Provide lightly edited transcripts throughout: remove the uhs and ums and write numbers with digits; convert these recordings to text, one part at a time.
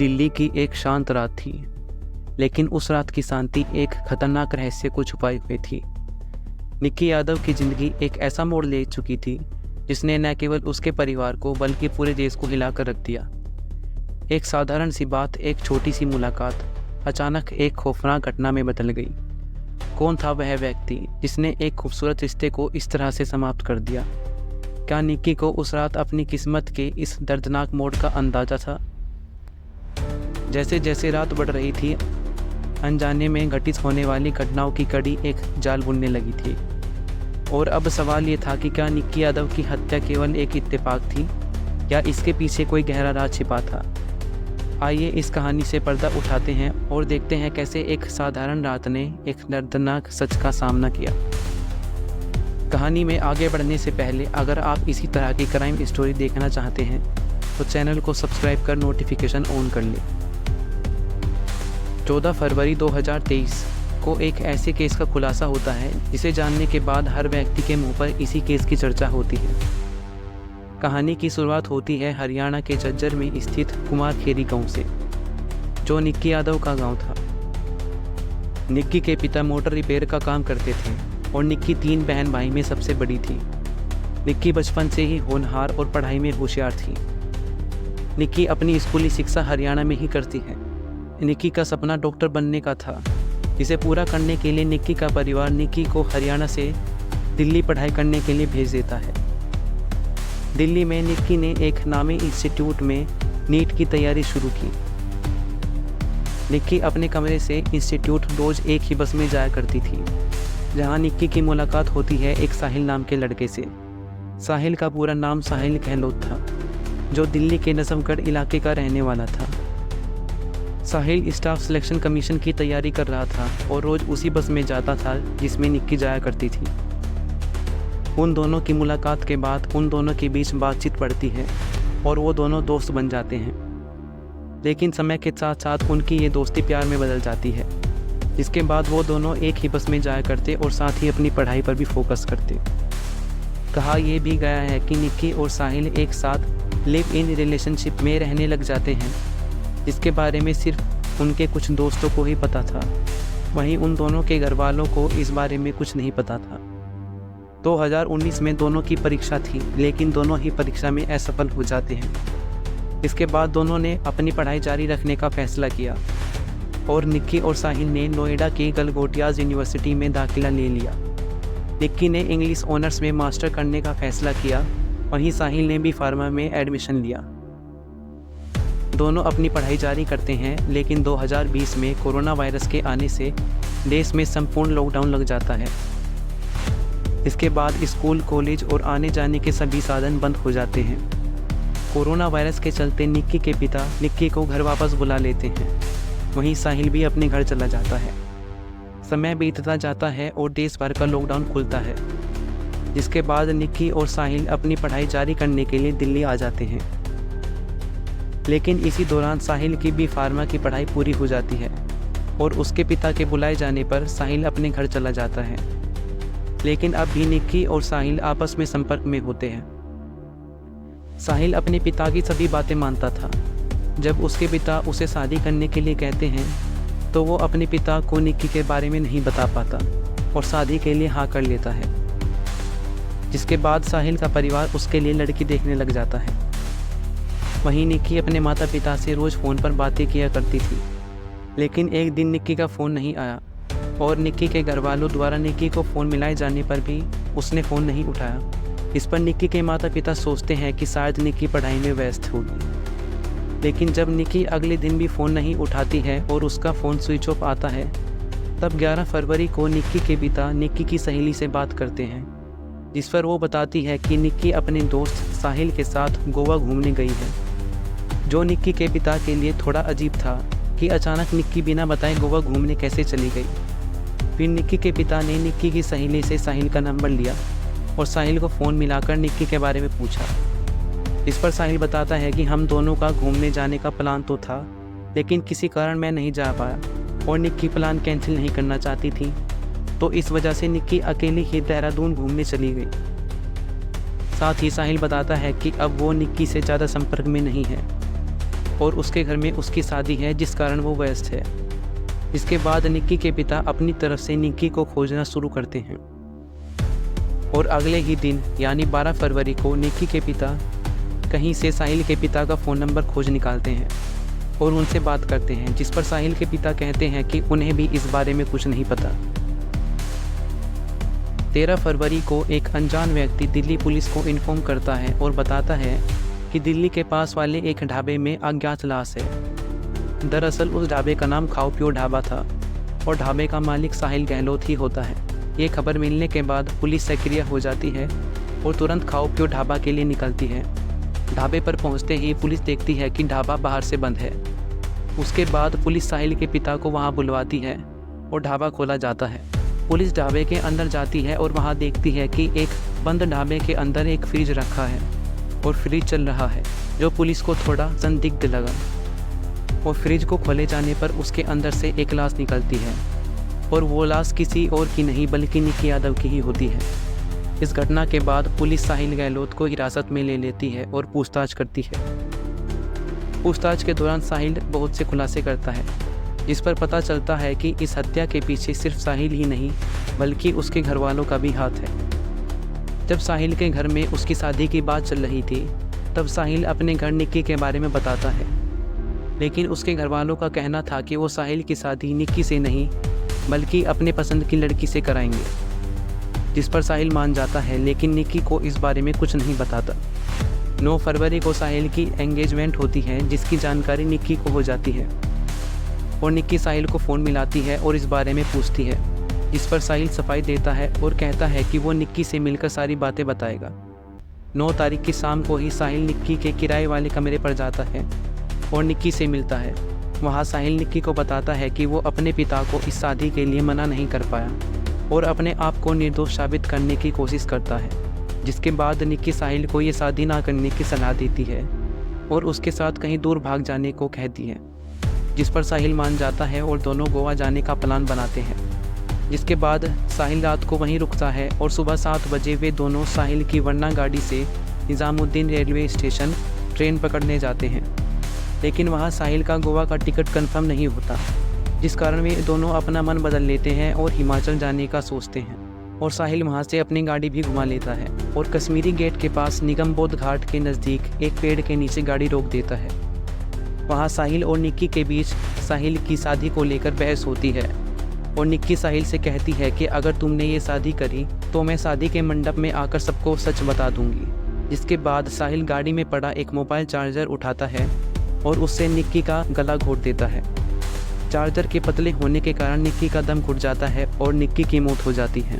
दिल्ली की एक शांत रात थी, लेकिन उस रात की शांति एक खतरनाक रहस्य को छुपाए हुए थी। निक्की यादव की जिंदगी एक ऐसा मोड़ ले चुकी थी जिसने न केवल उसके परिवार को बल्कि पूरे देश को हिलाकर रख दिया। एक साधारण सी बात, एक छोटी सी मुलाकात अचानक एक खौफनाक घटना में बदल गई। कौन था वह व्यक्ति जिसने एक खूबसूरत रिश्ते को इस तरह से समाप्त कर दिया? क्या निक्की को उस रात अपनी किस्मत के इस दर्दनाक मोड़ का अंदाजा था? जैसे जैसे रात बढ़ रही थी, अनजाने में घटित होने वाली घटनाओं की कड़ी एक जाल बुनने लगी थी। और अब सवाल ये था कि क्या निक्की यादव की हत्या केवल एक इत्तेफाक थी या इसके पीछे कोई गहरा राज छिपा था? आइए इस कहानी से पर्दा उठाते हैं और देखते हैं कैसे एक साधारण रात ने एक दर्दनाक सच का सामना किया। कहानी में आगे बढ़ने से पहले अगर आप इसी तरह की क्राइम स्टोरी देखना चाहते हैं तो चैनल को सब्सक्राइब कर नोटिफिकेशन ऑन कर लें। 14 फरवरी 2023 को एक ऐसे केस का खुलासा होता है जिसे जानने के बाद हर व्यक्ति के मुंह पर इसी केस की चर्चा होती है। कहानी की शुरुआत होती है हरियाणा के झज्जर में स्थित कुमारखेड़ी गांव से, जो निक्की यादव का गांव था। निक्की के पिता मोटर रिपेयर का काम करते थे और निक्की 3 बहन भाई में सबसे बड़ी थी। निक्की बचपन से ही होनहार और पढ़ाई में होशियार थी। निक्की अपनी स्कूली शिक्षा हरियाणा में ही करती है। निक्की का सपना डॉक्टर बनने का था, जिसे पूरा करने के लिए निक्की का परिवार निक्की को हरियाणा से दिल्ली पढ़ाई करने के लिए भेज देता है। दिल्ली में निक्की ने एक नामी इंस्टीट्यूट में नीट की तैयारी शुरू की। निक्की अपने कमरे से इंस्टीट्यूट रोज एक ही बस में जाया करती थी, जहां निक्की की मुलाकात होती है एक साहिल नाम के लड़के से। साहिल का पूरा नाम साहिल गहलोत था, जो दिल्ली के नजफगढ़ इलाके का रहने वाला था। साहिल स्टाफ सिलेक्शन कमीशन की तैयारी कर रहा था और रोज उसी बस में जाता था जिसमें निक्की जाया करती थी। उन दोनों की मुलाकात के बाद उन दोनों के बीच बातचीत बढ़ती है और वो दोनों दोस्त बन जाते हैं। लेकिन समय के साथ साथ उनकी ये दोस्ती प्यार में बदल जाती है, जिसके बाद वो दोनों एक ही बस में जाया करते और साथ ही अपनी पढ़ाई पर भी फोकस करते। कहा यह भी गया है कि निक्की और साहिल एक साथ लिव इन रिलेशनशिप में रहने लग जाते हैं, जिसके बारे में सिर्फ उनके कुछ दोस्तों को ही पता था। वहीं उन दोनों के घर वालों को इस बारे में कुछ नहीं पता था। 2019 में दोनों की परीक्षा थी, लेकिन दोनों ही परीक्षा में असफल हो जाते हैं। इसके बाद दोनों ने अपनी पढ़ाई जारी रखने का फैसला किया और निक्की और साहिल ने नोएडा की गलगोटियाज यूनिवर्सिटी में दाखिला ले लिया। निक्की ने इंग्लिश ऑनर्स में मास्टर करने का फैसला किया, वहीं साहिल ने भी फार्मा में एडमिशन लिया। दोनों अपनी पढ़ाई जारी करते हैं, लेकिन 2020 में कोरोना वायरस के आने से देश में संपूर्ण लॉकडाउन लग जाता है। इसके बाद स्कूल, कॉलेज और आने जाने के सभी साधन बंद हो जाते हैं। कोरोना वायरस के चलते निक्की के पिता निक्की को घर वापस बुला लेते हैं। वहीं साहिल भी अपने घर चला जाता है। समय बीतता जाता है और देश भर का लॉकडाउन खुलता है, जिसके बाद निक्की और साहिल अपनी पढ़ाई जारी करने के लिए दिल्ली आ जाते हैं। लेकिन इसी दौरान साहिल की भी फार्मा की पढ़ाई पूरी हो जाती है और उसके पिता के बुलाए जाने पर साहिल अपने घर चला जाता है। लेकिन अब भी निक्की और साहिल आपस में संपर्क में होते हैं। साहिल अपने पिता की सभी बातें मानता था। जब उसके पिता उसे शादी करने के लिए कहते हैं तो वो अपने पिता को निक्की के बारे में नहीं बता पाता और शादी के लिए हाँ कर लेता है, जिसके बाद साहिल का परिवार उसके लिए लड़की देखने लग जाता है। वहीं निक्की अपने माता पिता से रोज़ फ़ोन पर बातें किया करती थी, लेकिन एक दिन निक्की का फ़ोन नहीं आया और निक्की के घर वालों द्वारा निक्की को फ़ोन मिलाए जाने पर भी उसने फ़ोन नहीं उठाया। इस पर निक्की के माता पिता सोचते हैं कि शायद निक्की पढ़ाई में व्यस्त होगी। लेकिन जब निक्की अगले दिन भी फ़ोन नहीं उठाती है और उसका फ़ोन स्विच ऑफ आता है, तब 11 फरवरी को निक्की के पिता निक्की की सहेली से बात करते हैं, जिस पर वो बताती है कि निक्की अपने दोस्त साहिल के साथ गोवा घूमने गई है। जो निक्की के पिता के लिए थोड़ा अजीब था कि अचानक निक्की बिना बताए गोवा घूमने कैसे चली गई। फिर निक्की के पिता ने निक्की की सहेली से साहिल का नंबर लिया और साहिल को फ़ोन मिलाकर निक्की के बारे में पूछा। इस पर साहिल बताता है कि हम दोनों का घूमने जाने का प्लान तो था, लेकिन किसी कारण मैं नहीं जा पाया और निक्की प्लान कैंसिल नहीं करना चाहती थी, तो इस वजह से निक्की अकेली ही देहरादून घूमने चली गई। साथ ही साहिल बताता है कि अब वो निक्की से ज़्यादा संपर्क में नहीं है और उसके घर में उसकी शादी है जिस कारण वो व्यस्त है। इसके बाद निक्की के पिता अपनी तरफ से निक्की को खोजना शुरू करते हैं और अगले ही दिन यानी 12 फरवरी को निक्की के पिता कहीं से साहिल के पिता का फ़ोन नंबर खोज निकालते हैं और उनसे बात करते हैं, जिस पर साहिल के पिता कहते हैं कि उन्हें भी इस बारे में कुछ नहीं पता। 13 फरवरी को एक अनजान व्यक्ति दिल्ली पुलिस को इन्फॉर्म करता है और बताता है कि दिल्ली के पास वाले एक ढाबे में अज्ञात लाश है। दरअसल उस ढाबे का नाम खाओ पियो ढाबा था और ढाबे का मालिक साहिल गहलोत ही होता है। ये खबर मिलने के बाद पुलिस सक्रिय हो जाती है और तुरंत खाओ पियो ढाबा के लिए निकलती है। ढाबे पर पहुंचते ही पुलिस देखती है कि ढाबा बाहर से बंद है। उसके बाद पुलिस साहिल के पिता को वहां बुलवाती है और ढाबा खोला जाता है। पुलिस ढाबे के अंदर जाती है और वहां देखती है कि एक बंद ढाबे के अंदर एक फ्रिज रखा है और फ्रिज चल रहा है, जो पुलिस को थोड़ा संदिग्ध लगा। और फ्रिज को खोले जाने पर उसके अंदर से एक लाश निकलती है और वो लाश किसी और की नहीं बल्कि निक्की यादव की ही होती है। इस घटना के बाद पुलिस साहिल गहलोत को हिरासत में ले लेती है और पूछताछ करती है। पूछताछ के दौरान साहिल बहुत से खुलासे करता है, जिस पर पता चलता है कि इस हत्या के पीछे सिर्फ साहिल ही नहीं बल्कि उसके घर वालों का भी हाथ है। जब साहिल के घर में उसकी शादी की बात चल रही थी तब साहिल अपने घर निक्की के बारे में बताता है, लेकिन उसके घर वालों का कहना था कि वो साहिल की शादी निक्की से नहीं बल्कि अपने पसंद की लड़की से कराएंगे, जिस पर साहिल मान जाता है, लेकिन निक्की को इस बारे में कुछ नहीं बताता। 9 फरवरी को साहिल की एंगेजमेंट होती है, जिसकी जानकारी निक्की को हो जाती है और निक्की साहिल को फ़ोन मिलाती है और इस बारे में पूछती है, जिस पर साहिल सफाई देता है और कहता है कि वो निक्की से मिलकर सारी बातें बताएगा। 9 तारीख की शाम को ही साहिल निक्की के किराए वाले कमरे पर जाता है और निक्की से मिलता है। वहाँ साहिल निक्की को बताता है कि वो अपने पिता को इस शादी के लिए मना नहीं कर पाया और अपने आप को निर्दोष साबित करने की कोशिश करता है, जिसके बाद निक्की साहिल को ये शादी ना करने की सलाह देती है और उसके साथ कहीं दूर भाग जाने को कहती है, जिस पर साहिल मान जाता है और दोनों गोवा जाने का प्लान बनाते हैं। जिसके बाद साहिल रात को वहीं रुकता है और सुबह 7 बजे वे दोनों साहिल की वर्ना गाड़ी से निज़ामुद्दीन रेलवे स्टेशन ट्रेन पकड़ने जाते हैं, लेकिन वहाँ साहिल का गोवा का टिकट कंफर्म नहीं होता, जिस कारण वे दोनों अपना मन बदल लेते हैं और हिमाचल जाने का सोचते हैं और साहिल वहाँ से अपनी गाड़ी भी घुमा लेता है और कश्मीरी गेट के पास निगम बोध घाट के नज़दीक एक पेड़ के नीचे गाड़ी रोक देता है। वहाँ साहिल और निक्की के बीच साहिल की शादी को लेकर बहस होती है और निक्की साहिल से कहती है कि अगर तुमने ये शादी करी तो मैं शादी के मंडप में आकर सबको सच बता दूंगी। जिसके बाद साहिल गाड़ी में पड़ा एक मोबाइल चार्जर उठाता है और उससे निक्की का गला घोट देता है। चार्जर के पतले होने के कारण निक्की का दम घुट जाता है और निक्की की मौत हो जाती है।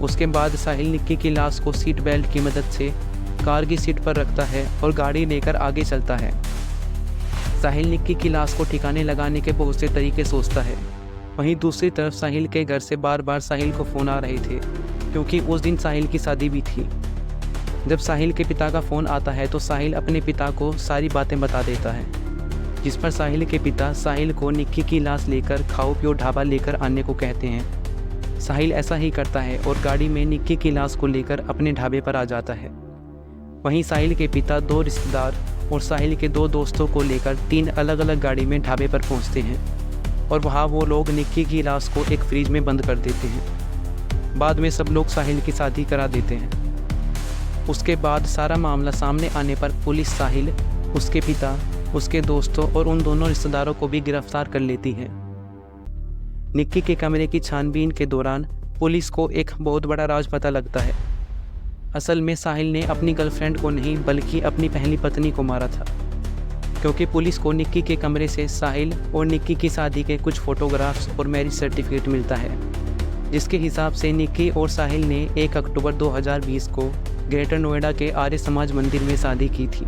उसके बाद साहिल निक्की की लाश को सीट बेल्ट की मदद से कार की सीट पर रखता है और गाड़ी लेकर आगे चलता है। साहिल निक्की की लाश को ठिकाने लगाने के बहुत से तरीके सोचता है। वहीं दूसरी तरफ साहिल के घर से बार बार साहिल को फ़ोन आ रहे थे, क्योंकि उस दिन साहिल की शादी भी थी। जब साहिल के पिता का फ़ोन आता है तो साहिल अपने पिता को सारी बातें बता देता है, जिस पर साहिल के पिता साहिल को निक्की की लाश लेकर खाओ पियो ढाबा लेकर आने को कहते हैं। साहिल ऐसा ही करता है और गाड़ी में निक्की की लाश को लेकर अपने ढाबे पर आ जाता है। वहीं साहिल के पिता 2 रिश्तेदार और साहिल के 2 दोस्तों को लेकर 3 अलग अलग गाड़ी में ढाबे पर पहुंचते हैं और वहां वो लोग निक्की की लाश को एक फ्रिज में बंद कर देते हैं। बाद में सब लोग साहिल की शादी करा देते हैं। उसके बाद सारा मामला सामने आने पर पुलिस साहिल, उसके पिता, उसके दोस्तों और उन दोनों रिश्तेदारों को भी गिरफ्तार कर लेती है। निक्की के कमरे की छानबीन के दौरान पुलिस को एक बहुत बड़ा राज पता लगता है। असल में साहिल ने अपनी गर्लफ्रेंड को नहीं बल्कि अपनी पहली पत्नी को मारा था, क्योंकि पुलिस को निक्की के कमरे से साहिल और निक्की की शादी के कुछ फोटोग्राफ्स और मैरिज सर्टिफिकेट मिलता है, जिसके हिसाब से निक्की और साहिल ने 1 अक्टूबर 2020 को ग्रेटर नोएडा के आर्य समाज मंदिर में शादी की थी।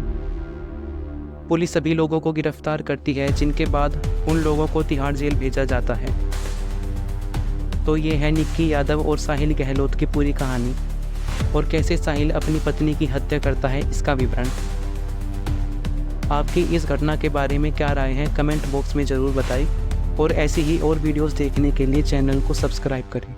पुलिस सभी लोगों को गिरफ्तार करती है, जिनके बाद उन लोगों को तिहाड़ जेल भेजा जाता है। तो ये है निक्की यादव और साहिल गहलोत की पूरी कहानी और कैसे साहिल अपनी पत्नी की हत्या करता है, इसका विवरण। आपकी इस घटना के बारे में क्या राय है, कमेंट बॉक्स में ज़रूर बताएं और ऐसी ही और वीडियोस देखने के लिए चैनल को सब्सक्राइब करें।